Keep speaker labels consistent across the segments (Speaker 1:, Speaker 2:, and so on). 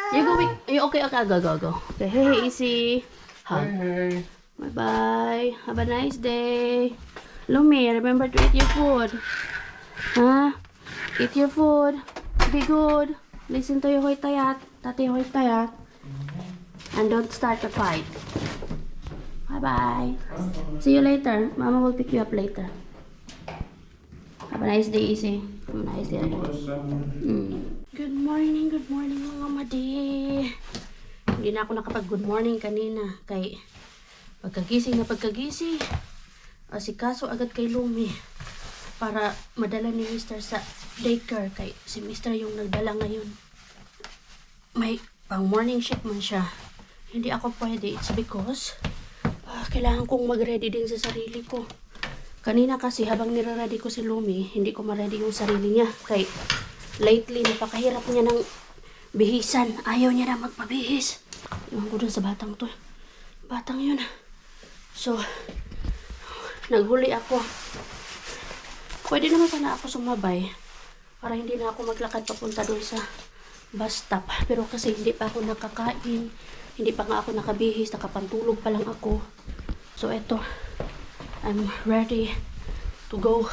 Speaker 1: You go, you okay, okay, go. Okay, hey, easy. Hug.
Speaker 2: Hey.
Speaker 1: Bye-bye. Have a nice day. Lumi, remember to eat your food. Huh? Eat your food. Be good. Listen to your hoy tayat. Tati hoy tayat. And don't start a fight. Bye-bye. See you later. Mama will pick you up later. Have a nice day, Easy. Have a nice day. Good morning mga madi. Hindi na ako nakapag-good morning kanina. Kay pagkagising, asikaso agad kay Lumi. Para madala ni Mr. sa daycare. Kay si Mr. yung nagdala ngayon. May pang morning shift man siya. Hindi ako pwede. It's because kailangan kong mag-ready din sa sarili ko. Kanina kasi habang nire-ready ko si Lumi, hindi ko ma-ready yung sarili niya. Kay lately, napakahirap niya ng bihisan. Ayaw niya na magpabihis. Iwan ko dun sa batang to. Batang yun. So, naghuli ako. Pwede naman sana ako sumabay para hindi na ako maglakad papunta dun sa bus stop. Pero kasi hindi pa ako nakakain. Hindi pa nga ako nakabihis. Nakapantulog pa lang ako. So, eto. I'm ready to go.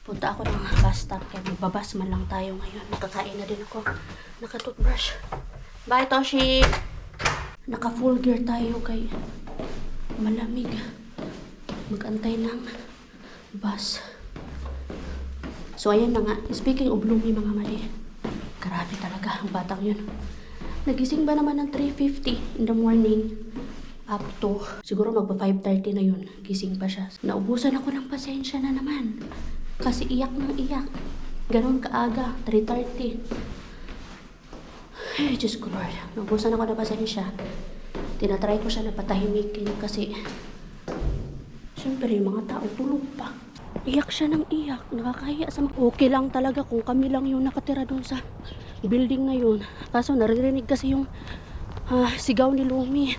Speaker 1: Punta ako ng bus stop. Kaya magbabas man lang tayo ngayon. Nakakain na din ako. Naka-toothbrush. Bye, Toshi! Naka-full gear tayo kay malamig. Mag-antay ng bus. So, ayan na nga. Speaking of Lumi, mga mali. Grabe talaga ang batang yun. Nagising ba naman ng 3:50 in the morning? Up to, siguro magpa 5:30 na yun. Gising pa siya. Naubusan ako ng pasensya na naman. Kasi iyak ng iyak. Ganon kaaga, 3:30. Ay, Diyos ko Lord. Naubusan ako ng pasensya. Tinatry ko siya na patahimikin kasi siyempre yung mga tao tulog pa. Iyak siya ng iyak. Nakakahiya sa mga. Okay lang talaga kung kami lang yung nakatira dun sa building na yun. Kaso naririnig kasi yung sigaw ni Lumi.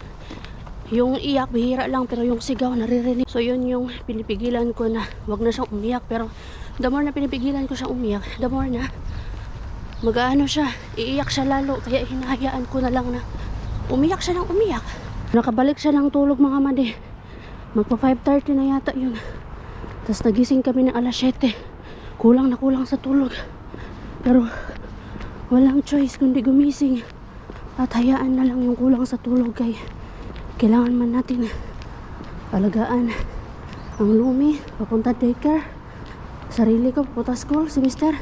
Speaker 1: Yung iyak, bihira lang, pero yung sigaw, naririnig. So, yun yung pinipigilan ko na wag na siyang umiyak. Pero, the more na pinipigilan ko siyang umiyak, the more na mag-ano siya, iiyak siya lalo. Kaya hinahayaan ko na lang na umiyak siya ng umiyak. Nakabalik siya ng tulog, mga madi. Magpa 5:30 na yata yun. Tapos nagising kami ng alas 7. Kulang na kulang sa tulog. Pero, walang choice kundi gumising. At hayaan na lang yung kulang sa tulog kay kailangan man natin alagaan ang Lumi, papunta daycare, sarili ko papunta school, si Mister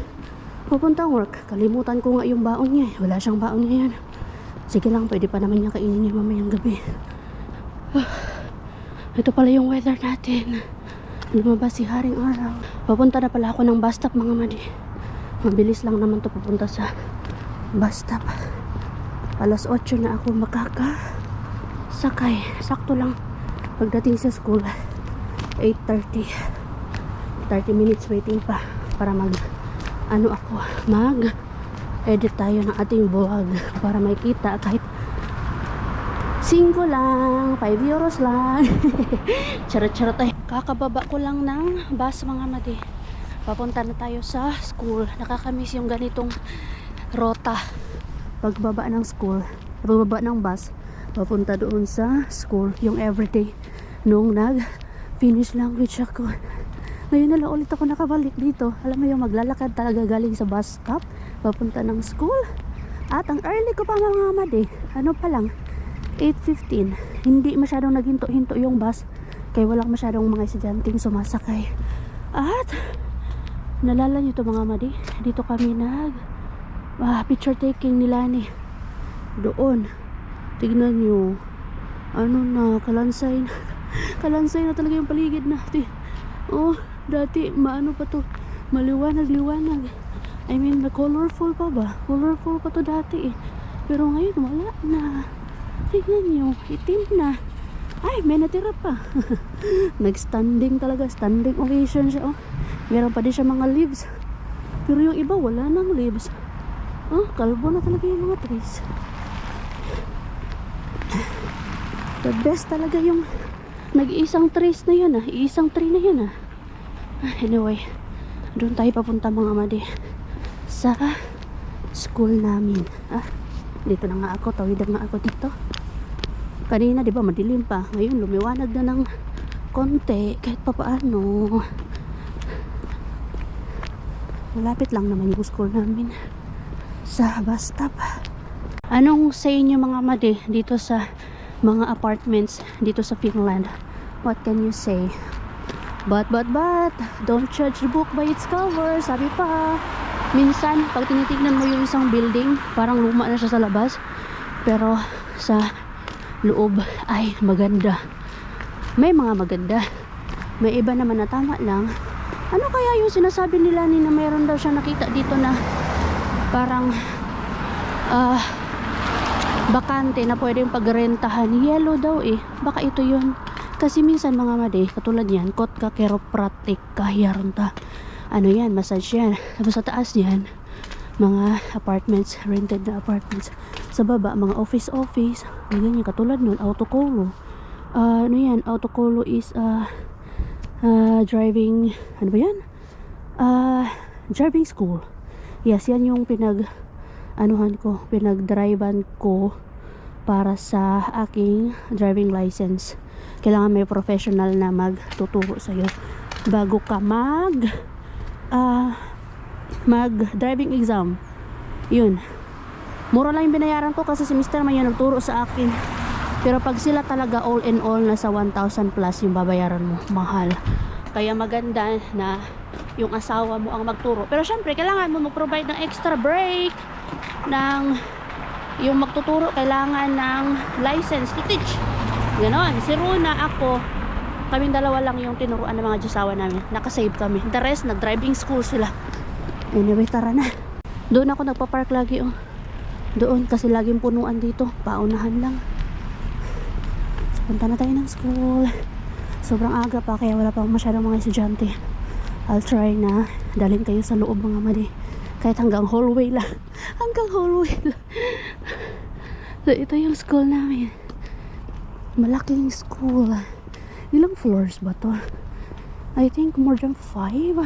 Speaker 1: papunta work. Kalimutan ko nga yung baon niya, wala siyang baon ngayon. Sige lang, pwede pa naman niya kainin niya mamayang gabi. Ito pala yung weather natin. Lumabas si Haring Araw. Papunta na pala ako ng bus stop, mga madi. Mabilis lang naman to papunta sa bus stop. Alas 8 na ako sakay. Sakto lang pagdating sa school 8:30. 30 minutes waiting pa para mag edit tayo ng ating vlog para makita kahit 5 lang, 5 euros lang. Charot-charot tayo. Kakababa ko lang ng bus, mga madi. Papunta na tayo sa school. Nakakamiss yung ganitong rota. Pagbaba ng school, pagbaba ng bus papunta doon sa school, yung everyday nung nag-finish language ako. Ngayon na lang ulit ako nakabalik dito. Alam mo yung maglalakad talaga galing sa bus stop papunta ng school. At ang early ko pa, mga madi. Ano pa lang, 8:15. Hindi masyadong naghinto-hinto yung bus kaya walang masyadong mga estudyanteng sumasakay. At nalala nyo to, mga madi, dito kami picture taking nila ni doon. Tignan nyo, kalansay na talaga yung paligid natin. Oh, dati maano pa to, maliwanag. I mean, colorful pa ba? Colorful pa to dati eh. Pero ngayon wala na. Tignan nyo, itim na. Ay, may natira pa. Nag-standing talaga, standing ovation siya. Oh, meron pa din siya mga leaves. Pero yung iba wala nang leaves. Oh, kalbo na talaga yung mga trees. The best talaga yung nag-iisang trees na yun Iisang tree na yun Anyway, doon tayo papunta, mga madi, sa school namin. Dito na nga ako, tawid na nga ako dito. Kanina, di ba, madilim pa. Ngayon, lumiwanag na ng konti. Kahit pa paano. Malapit lang naman yung school namin sa bus stop. Anong sa inyo mga madi dito sa mga apartments dito sa Finland? What can you say? But, don't judge the book by its cover. Sabi pa, minsan, pag tinitignan mo yung isang building, parang luma na siya sa labas. Pero, sa loob ay maganda. May mga maganda. May iba naman na tama lang. Ano kaya yung sinasabi nila ni na mayroon daw siya nakita dito na parang bakante na pwedeng pagrentahan. Yellow daw eh. Baka ito yun. Kasi minsan mga madi, katulad yan, Kotka Chiropractic Kahiyaronta. Ano yan, massage yan. Tapos sa taas yan, mga apartments, rented na apartments. Sa baba, mga office. Ganyan, katulad nun, Autocolo. Ano yan, Autocolo is driving, ano ba yan? Driving school. Yes, yan yung pinagdrivean ko para sa aking driving license. Kailangan may professional na magtuturo sa'yo bago ka mag driving exam. Yun. Mura lang yung binayaran ko kasi si Mr. May nagturo sa akin. Pero pag sila talaga all in all, nasa 1,000 plus yung babayaran mo. Mahal. Kaya maganda na yung asawa mo ang magturo. Pero syempre, kailangan mo mag-provide ng extra break. Yung magtuturo, kailangan ng license to teach. Ganon. Si Runa, ako, kaming dalawa lang yung tinuruan ng mga asawa namin. Nakasave kami. The rest, nag-driving school sila. Anyway, tara na. Doon ako nagpa-park lagi. Oh. Doon, kasi laging punuan dito. Paunahan lang. So, punta na tayo ng school. Sobrang aga pa, kaya wala pa masyadong mga estudyante. I'll try na dalhin kayo sa loob mga madi. Kahit hanggang hallway lang. Hanggang hallway lang. So, ito yung school namin. Malaking school. Ilang floors ba to? I think more than 5.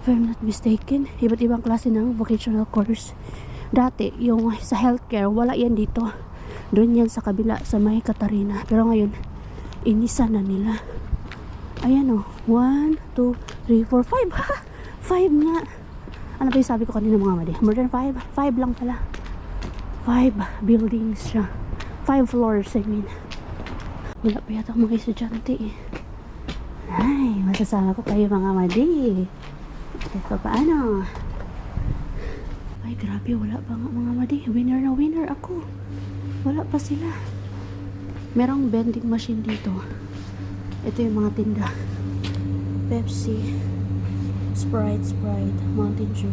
Speaker 1: If I'm not mistaken. Iba't ibang klase ng vocational course. Dati, yung sa healthcare, wala yan dito. Doon yan sa kabila, sa may Katarina. Pero ngayon, inisa na nila. Ayan o. 1, 2, 3, 4, 5. 5 nga. Ano ba yung sabi ko kanina mga madi? More than 5? 5 lang pala. 5 buildings siya. 5 floors, I mean. Wala pa yata mga estudyante eh. Ay, masasama ko kayo mga madi. Ito paano? Ay, grabe, wala pa nga mga madi. Winner na winner ako. Wala pa sila. Merong vending machine dito. Ito yung mga tinda. Pepsi, Sprite, Mountain Dew.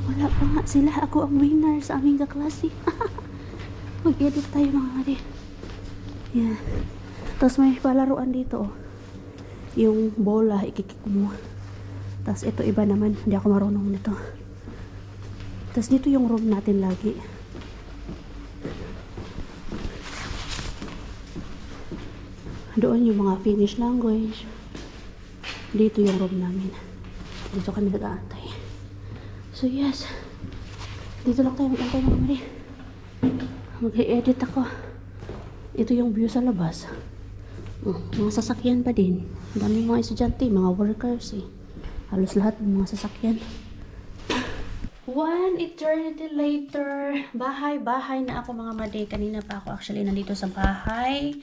Speaker 1: Wala pa nga sila. Ako ang winner sa aming kaklase. Mag-edit tayo mga madi. Yeah. Tapos may palaruan dito. Oh. Yung bola, ikikik mo. Tapos ito iba naman. Hindi ako marunong nito. Tapos dito yung room natin lagi. Doon yung mga Finnish language. Dito yung room namin. Dito kami nag-aantay. So yes. Dito lang tayo mag-aantay mga mali. Mag-i-edit ako. Ito yung view sa labas. Mga sasakyan pa din. Dami mga estudyante, mga workers eh. Halos lahat ng mga sasakyan. 1 eternity later, bahay na ako mga madi. Kanina pa ako actually nandito sa bahay.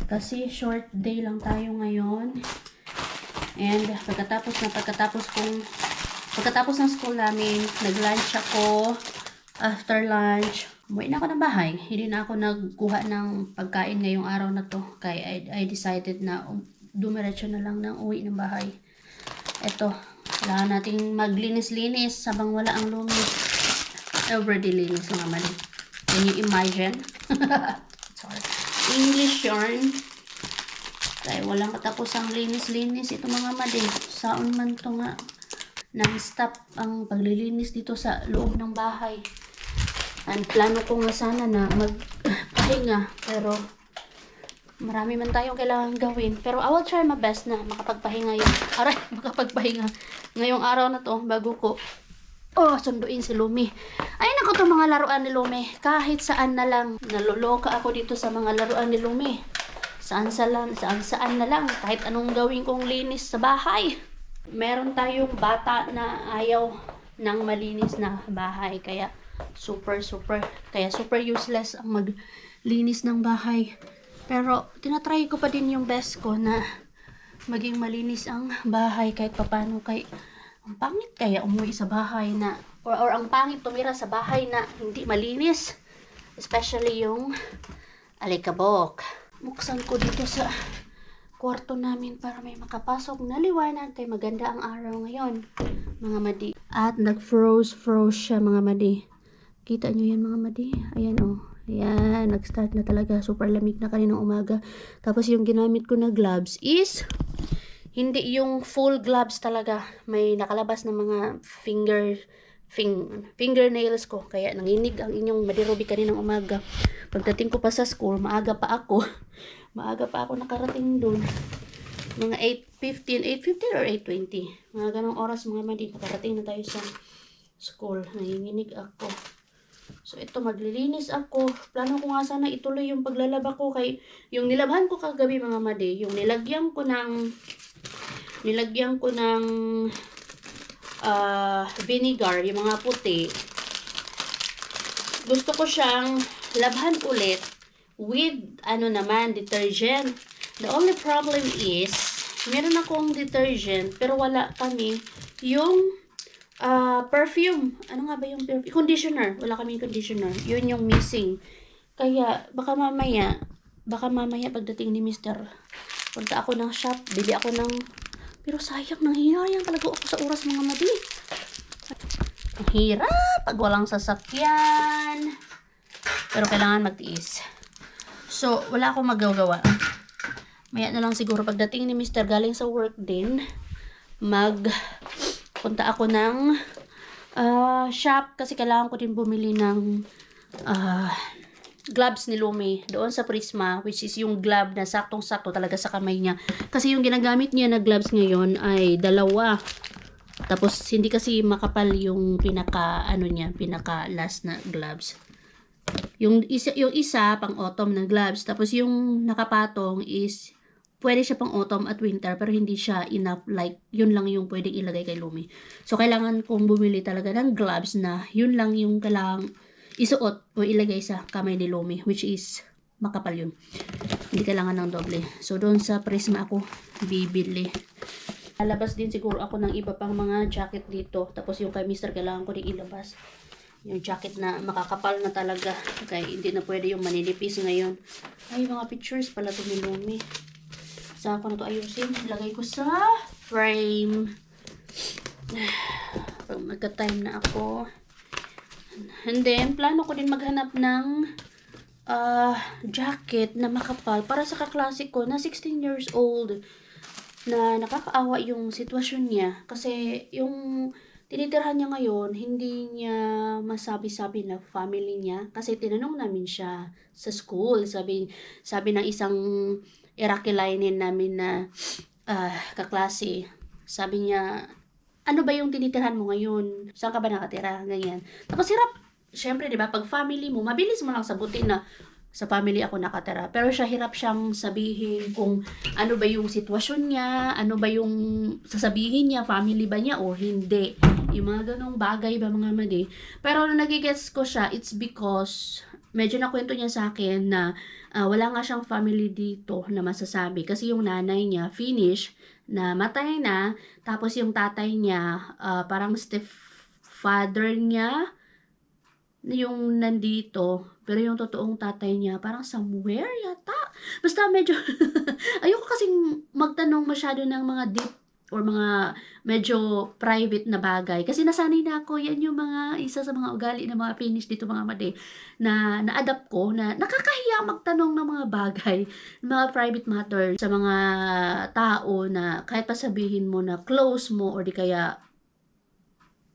Speaker 1: Kasi short day lang tayo ngayon. And pagkatapos ng school namin, nag-lunch ako. After lunch, umuwi na ako ng bahay. Hindi na ako nagkuha ng pagkain ngayong araw na to. Kaya I decided na dumiretso na lang ng uwi ng bahay. Eto. Kailangan natin maglinis-linis habang wala ang lumi. Everyday linis mga mali. Can you imagine? Sorry. English yarn. Dahil walang katapusang linis-linis ito mga mali. Saon man to nga. Non-stop ang paglilinis dito sa loob ng bahay. And plano ko nga sana na magpahinga. Pero marami man tayong kailangan gawin. Pero I will try my best na makapagpahinga ngayong araw na to bago ko Oh, sunduin si Lumi. Ay, naku to mga laruan ni Lumi. Kahit saan na lang. Naluloka ako dito sa mga laruan ni Lumi. Saan na lang. Kahit anong gawin kong linis sa bahay. Meron tayong bata na ayaw ng malinis na bahay. Kaya super useless ang maglinis ng bahay. Pero, tinatry ko pa din yung best ko na maging malinis ang bahay kahit papano. Ang pangit kaya umuwi sa bahay na or ang pangit tumira sa bahay na hindi malinis, especially yung alikabok. Buksan ko dito sa kwarto namin para may makapasok na liwanag kay maganda ang araw ngayon, mga madi. At nag-froze siya, mga madi. Kita nyo yan, mga madi? Ayan oh. Ayan, nag-start na talaga. Super lamig na kaninang umaga. Tapos yung ginamit ko na gloves is hindi yung full gloves talaga. May nakalabas na mga fingernails ko. Kaya nanginig ang inyong madirobi kaninang umaga. Pagdating ko pa sa school, maaga pa ako nakarating dun. Mga 8:15 or 8:20. Mga ganong oras, mga madi. Nakarating na tayo sa school. Nanginginig ako. So, ito, maglilinis ako. Plano ko nga sana ituloy yung paglalaba ko kay yung nilabhan ko kagabi, mga madi. Yung nilagyan ko ng vinegar, yung mga puti. Gusto ko siyang labhan ulit with detergent. The only problem is meron akong detergent pero wala kami yung perfume. Ano nga ba yung perfume? Conditioner. Wala kaming conditioner. Yun yung missing. Kaya baka mamaya pagdating ni Mr. punta ako ng shop, bili ako ng, pero sayang, nanghihayang talaga ako sa oras, mga madi. Ang hirap pag walang sasakyan. Pero kailangan magtiis. So, wala akong magagawa. Maya na lang siguro pagdating ni Mr. galing sa work din, punta ako ng shop kasi kailangan ko din bumili ng gloves ni Lumi doon sa Prisma, which is yung glove na saktong-sakto talaga sa kamay niya. Kasi yung ginagamit niya na gloves ngayon ay dalawa. Tapos hindi kasi makapal yung pinaka last na gloves. Yung isa pang autumn na gloves, tapos yung nakapatong is pwede siya pang autumn at winter pero hindi siya enough, like yun lang yung pwedeng ilagay kay Lumi. So kailangan kong bumili talaga ng gloves na yun lang yung kailangang isuot o ilagay sa kamay ni Lumi, which is makapal yun. Hindi kailangan ng doble. So doon sa Prisma ako bibili. Lalabas din siguro ako ng iba pang mga jacket dito. Tapos yung kay Mr. kailangan ko din ilabas. Yung jacket na makakapal na talaga. Kaya hindi na pwede yung maninipis ngayon. Ay, mga pictures pala ito ni Lumi. Saan ko na ito ayusin? Ilagay ko sa frame. Pag magka-time na ako. And then, plano ko din maghanap ng jacket na makapal para sa kaklase ko na 16 years old. Na nakakaawa yung sitwasyon niya. Kasi yung tinitirhan niya ngayon, hindi niya masabi-sabi na family niya. Kasi tinanong namin siya sa school. Sabi ng isang Iraqi-linen namin na kaklase. Sabi niya, ano ba yung tinitirhan mo ngayon? Saan ka ba nakatira? Ganyan. Tapos hirap, syempre, di ba, pag family mo, mabilis mo lang sabutin na sa family ako nakatira. Pero siya hirap siyang sabihin kung ano ba yung sitwasyon niya, ano ba yung sasabihin niya, family ba niya o hindi. Yung mga ganong bagay ba, mga madi. Pero nung nagigets ko siya, it's because medyo nakwento niya sa akin na wala nga siyang family dito na masasabi. Kasi yung nanay niya, Finnish, na matay na, tapos yung tatay niya, parang stepfather niya, yung nandito, pero yung totoong tatay niya, parang somewhere yata. Basta medyo, ayoko kasing magtanong masyado ng mga deep or mga medyo private na bagay. Kasi nasanay na ako, yan yung mga isa sa mga ugali na mga Finnish dito, mga madi, na na-adapt ko, na nakakahiya magtanong ng mga bagay, mga private matter sa mga tao na kahit pa sabihin mo na close mo or di kaya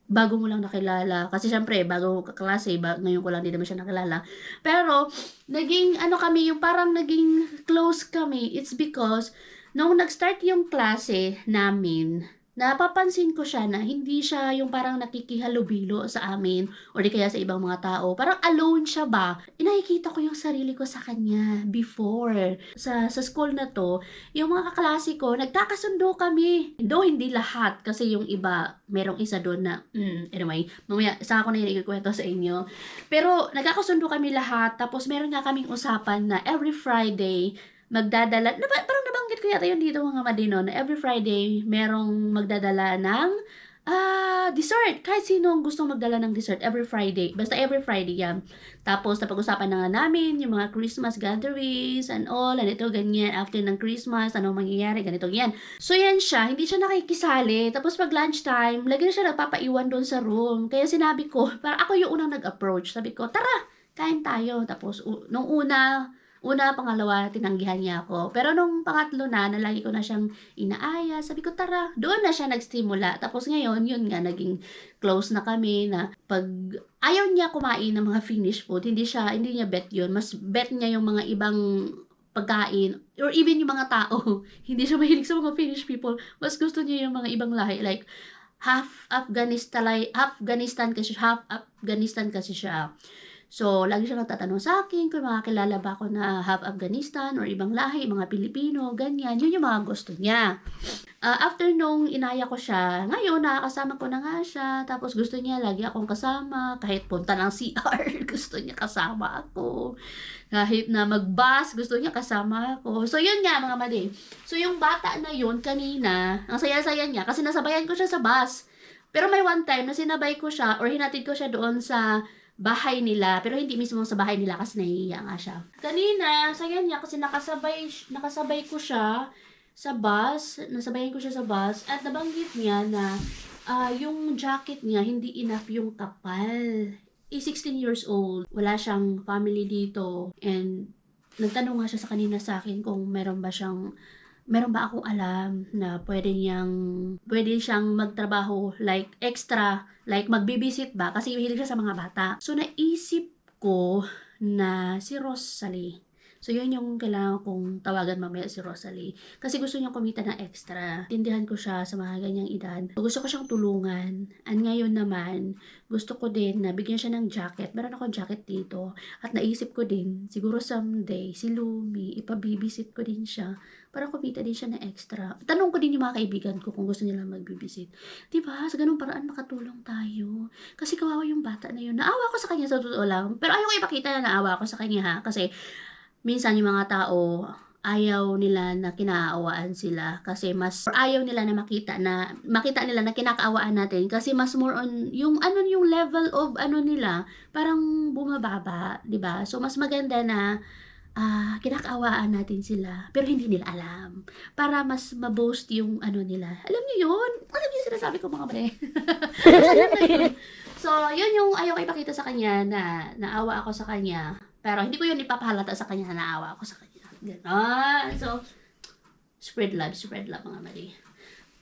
Speaker 1: bago mo lang nakilala. Kasi syempre, bago kaklase, ngayon ko lang din naman siya nakilala. Pero, naging, kami, yung parang naging close kami, it's because, nung nag-start yung klase namin, napapansin ko siya na hindi siya yung parang nakikihalubilo sa amin or di kaya sa ibang mga tao. Parang alone siya ba? Nakikita ko yung sarili ko sa kanya before. Sa school na to, yung mga kaklase ko, nagkakasundo kami. Though hindi lahat kasi yung iba, merong isa doon na, anyway, mamaya, isa ako na yung ikikwento sa inyo. Pero nagkakasundo kami lahat, tapos meron nga kaming usapan na every Friday, magdadala, parang nabanggit ko yata yun dito mga madino, na every Friday, merong magdadala ng dessert. Kahit sino ang gustong magdala ng dessert every Friday. Basta every Friday yan. Tapos, napag-usapan na nga namin yung mga Christmas gatherings and all, and ito, ganyan, after ng Christmas, anong mangyayari, ganito, yan. So, yan siya. Hindi siya nakikisali. Tapos, pag lunchtime, lagi na siya nagpapaiwan doon sa room. Kaya sinabi ko, para ako yung unang nag-approach. Sabi ko, tara, kain tayo. Tapos, nung pangalawa, tinanggihan niya ako. Pero nung pangatlo na lagi ko na siyang inaaya, sabi ko, tara, doon na siya nagsimula. Tapos ngayon, yun nga, naging close na kami na pag ayaw niya kumain ng mga finished food, hindi niya bet yun. Mas bet niya yung mga ibang pagkain, or even yung mga tao. Hindi siya mahilig sa mga finished people. Mas gusto niya yung mga ibang lahi. Like, half Afghanistan kasi siya. So, lagi siya nagtatanong sa akin kung mga kilala ba ako na half Afghanistan or ibang lahi, mga Pilipino, ganyan. Yun yung mga gusto niya. After nung inaya ko siya, ngayon nakakasama ko na nga siya. Tapos gusto niya lagi akong kasama. Kahit punta ng CR, gusto niya kasama ako. Kahit na mag-bus, gusto niya kasama ako. So, yun nga mga mali. So, yung bata na yun kanina, ang saya-saya niya kasi nasabayan ko siya sa bus. Pero may one time na sinabay ko siya or hinatid ko siya doon sa bahay nila, pero hindi mismo sa bahay nila kasi nahihiya nga siya. Kanina, saya niya kasi nakasabay ko siya sa bus, nasabayan ko siya sa bus, at nabanggit niya na yung jacket niya, hindi enough yung kapal. 16 years old, wala siyang family dito, and nagtanong nga siya sa kanina sa akin kung meron ba akong alam na pwede siyang magtrabaho like extra, like magbibisit ba kasi hilig siya sa mga bata. So naisip ko na si Rosalie. So yun yung kailangan kong tawagan mamaya, si Rosalie. Kasi gusto niya kumita ng extra. Tindihan ko siya sa mga ganyang edad. Gusto ko siyang tulungan. And ngayon naman, gusto ko din na bigyan siya ng jacket. Meron akong jacket dito. At naisip ko din, siguro someday, si Lumi, ipabibisit ko din siya para kumita din siya ng extra. Tanong ko din yung mga kaibigan ko kung gusto nila magbibisit. Diba? Sa ganung paraan makatulong tayo. Kasi kawawa yung bata na yun. Naawa ko sa kanya sa totoo lang. Pero ayaw ko ipakita na naawa ko sa kanya ha. Kasi minsan yung mga tao ayaw nila na kinaawaan sila kasi ayaw nila na makita nila na kinakaawaan natin kasi mas more on yung level of nila parang bumababa, 'di ba? So mas maganda na kinakaawaan natin sila pero hindi nila alam para mas ma-boast yung nila. Alam niyo yun? Alam niyo sinasabi ko mga bre. So, yun yung ayaw ko ipakita sa kanya na naawa ako sa kanya. Pero hindi ko yun ipapahalata sa kanya na naawa ako sa kanya. Ganon. So, spread love mga mali.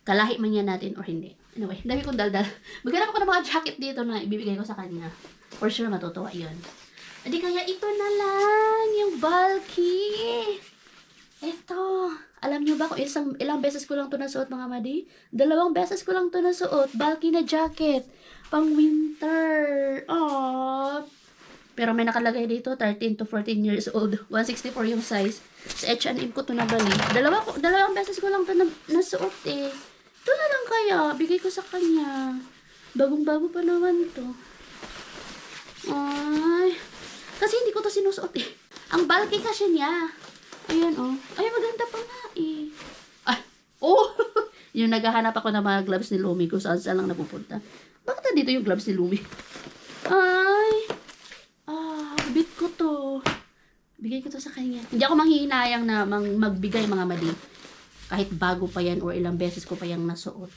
Speaker 1: Kalahi man yan natin or hindi. Anyway, dami kong daldal. Maghanap ako ng mga jacket dito na ibibigay ko sa kanya. For sure matutuwa yun. Hindi kaya ito na lang yung bulky. Ito. Alam nyo ba kung ilang beses ko lang to nasuot mga madi? 2 beses ko lang to nasuot. Bulky na jacket. Pang winter. Aww. Pero may nakalagay dito, 13 to 14 years old. 164 yung size. Sa H&M ko to nabali. 2 beses ko lang to nasuot eh. Ito na lang kaya. Bigay ko sa kanya. Bagong-bago pa naman to. Ay. Kasi hindi ko to sinusuot eh. Ang bulky kasi niya. Ayan oh. Ay, maganda pa nga eh. Ay. Oh. Yung naghahanap ako ng mga gloves ni Lumi kung saan lang napupunta. Bakit dito yung gloves ni Lumi? Ay. Bit ko to. Bigay ko to sa kanya. Hindi ako manghihinayang na magbigay mga mali. Kahit bago pa yan or ilang beses ko pa yung nasuot.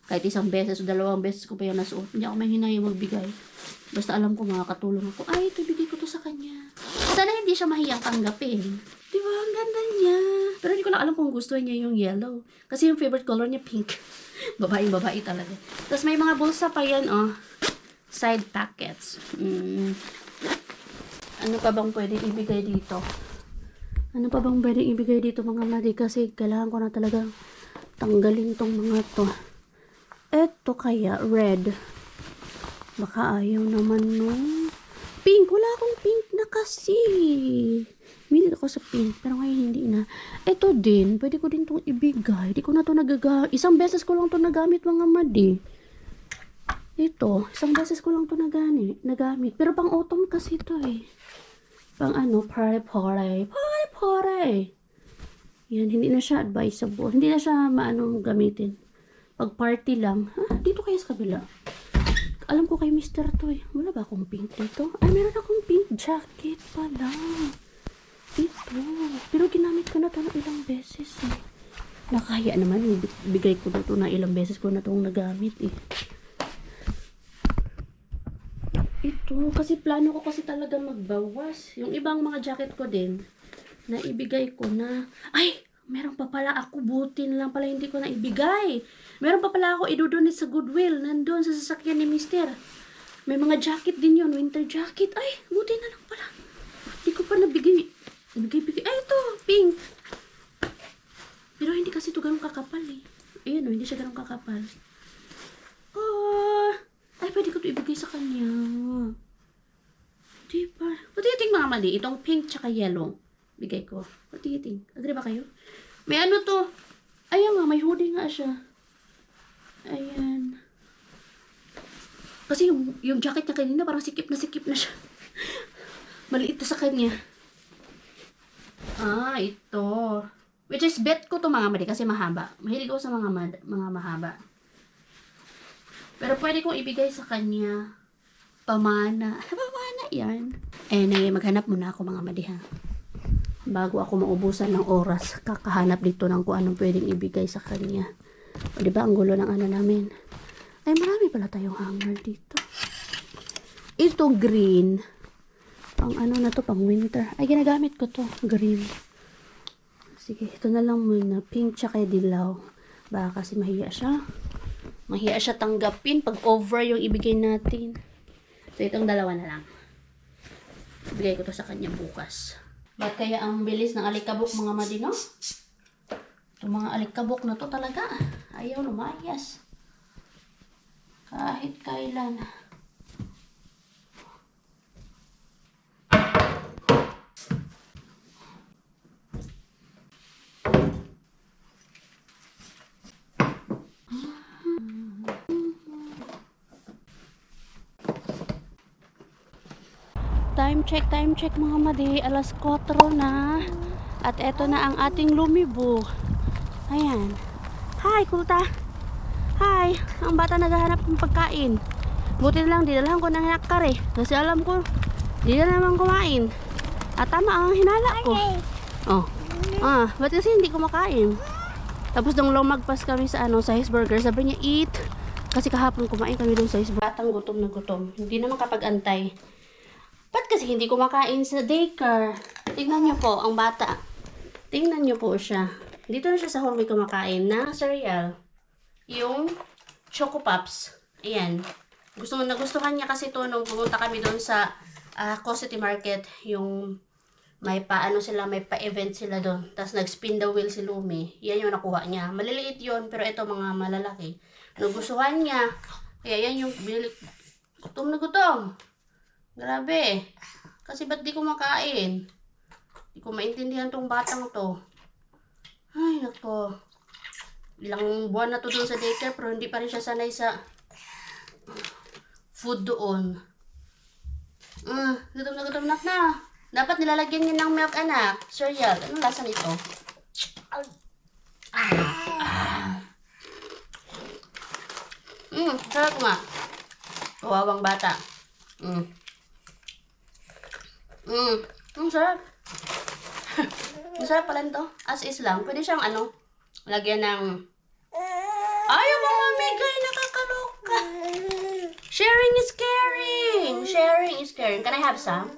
Speaker 1: Kahit 1 beses o 2 beses ko pa yung nasuot. Hindi ako manghihinayang magbigay. Basta alam ko makakatulong ako. Ay, ito bigay ko to sa kanya. Sana hindi siya mahiyang tanggapin. Diba? Ang ganda niya. Pero hindi ko lang alam kung gusto niya yung yellow. Kasi yung favorite color niya pink. Babae talaga. Tapos may mga bulsa pa yan, oh. Side pockets. Ano pa bang pwedeng ibigay dito? Mga mali? Kasi kailangan ko na talaga tanggalin tong mga to. Eto kaya, red. Baka ayaw naman nung pink. Wala akong pink na kasi. Minit ako sa pink, pero ngayon hindi na. Eto din, pwede ko din itong ibigay. Di ko na ito nagagamit. Isang beses ko lang ito nagamit, mga madi. Ito, isang beses ko lang ito nagamit. Pero pang autumn kasi ito eh. Pang ano, pare-pare. Pare-pare. Yan, hindi na siya advisable. Hindi na siya maano gamitin. Pag party lang. Dito kaya sa kabila. Alam ko kay Mr. to eh. Wala ba akong pink dito? Ay, meron akong pink jacket pala. Ito. Pero ginamit ko na to ng ilang beses eh. Nakaya naman. Bigay ko na to na ilang beses ko na itong nagamit eh. Ito. Kasi plano ko kasi talaga magbawas. Yung ibang mga jacket ko din, na ibigay ko na. Ay! Meron pa pala ako. Buti na lang pala hindi ko na ibigay. Meron pa pala ako idudunit sa Goodwill. Nandun sa sasakyan ni Mister. May mga jacket din yun. Winter jacket. Ay! Buti na lang pala. Hindi ko pa nabigay. Bigay. Ay, ito! Pink! Pero hindi kasi ito ganun kakapal eh. Ayan o, hindi siya ganun kakapal. Oh! Ay, pwede ko ito ibigay sa kanya. Diba? What do you think, mga mali? Itong pink tsaka yellow. Bigay ko. What do you think? Agree ba kayo? May ano to? Ayan nga, may hoodie nga siya. Ayan. Kasi yung jacket niya kanina parang sikip na siya. Maliit na sa kanya. Ito. Which is bet ko to, mga mali kasi mahaba. Mahilig ako sa mga mahaba. Pero pwede kong ibigay sa kanya. Pamana. Pamana yan. Anyway, maghanap muna ako, mga mali, ha. Bago ako maubusan ng oras, kakahanap dito ng kung anong pwedeng ibigay sa kanya. O, diba, ang gulo ng ano namin. Ay, marami pala tayong hanger dito. Ito, green. Pang ano na to, pang winter. Ay, ginagamit ko to, green. Sige, ito na lang muna. Pink tsaka dilaw. Baka kasi mahiya siya. Mahiya siya tanggapin pag over yung ibigay natin. So, itong dalawa na lang. Ibigay ko to sa kanya bukas. Ba't kaya ang bilis ng alikabok, mga madino? Itong mga alikabok na to talaga. Ayaw lumayas. Kahit kailan. Time check mga madi. Alas 4 na. At eto na ang ating lumibo. Ayan. Hi, kulta. Hi. Ang bata naghahanap ng pagkain. Buti na lang, dinalahan ko ng nakar eh. Kasi alam ko, di na naman kumain. At tama ang hinala ko. Oh. Ba't kasi hindi kumakain? Tapos nung lumagpas kami sa sa His Burger, sabi niya, eat. Kasi kahapon kumain kami dun sa His Burger. Batang gutom na gutom. Hindi naman kapag-antay. Ba't kasi hindi kumakain sa daycare? Tingnan niyo po, ang bata. Tingnan niyo po siya. Dito na siya sa hallway kumakain ng cereal. Yung Choco Pops. Ayan. Nagustuhan niya kasi to nung pumunta kami doon sa City Market. Yung may may pa-event sila doon. Tapos nag-spin the wheel si Lumi. Yan yung nakuha niya. Maliliit yun, pero ito mga malalaki. Nagustuhan niya. Kaya yan yung binili. Gutom na gutom. Grabe. Kasi ba't di ko makain? Di ko maintindihan tong batang to. Ay, nako. Ilang buwan na to doon sa daycare, pero hindi pa rin siya sanay sa food doon. Gutom na. Dapat nilalagyan niya ng milk, anak. Cereal. Anong lasa nito? Sarap nga. Kawawang bata. Sarap. Masarap pala nito. As is lang. Pwede siyang lagyan ng... Ayaw mo mamigay, nakakaloka. Sharing is caring. Sharing is caring. Can I have some?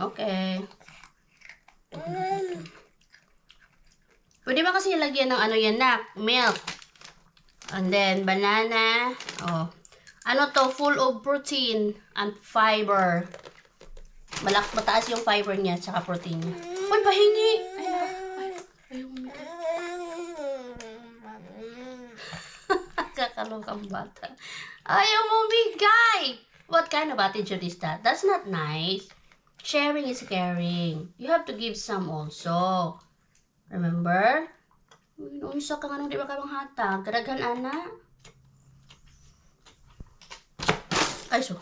Speaker 1: Okay. Pwede ba kasi lagyan ng yan na? Milk. And then, banana. Full of protein and fiber. Mataas yung fiber niya, tsaka protein niya. Uy, pahingi! Ay, Tulong kang bata. Ayaw mo bigay! What kind of attitude is that? That's not nice. Sharing is caring. You have to give some also. Remember? Unsa ka nga nung di ba ka hatag? Kadaghan, ana? Ay, so.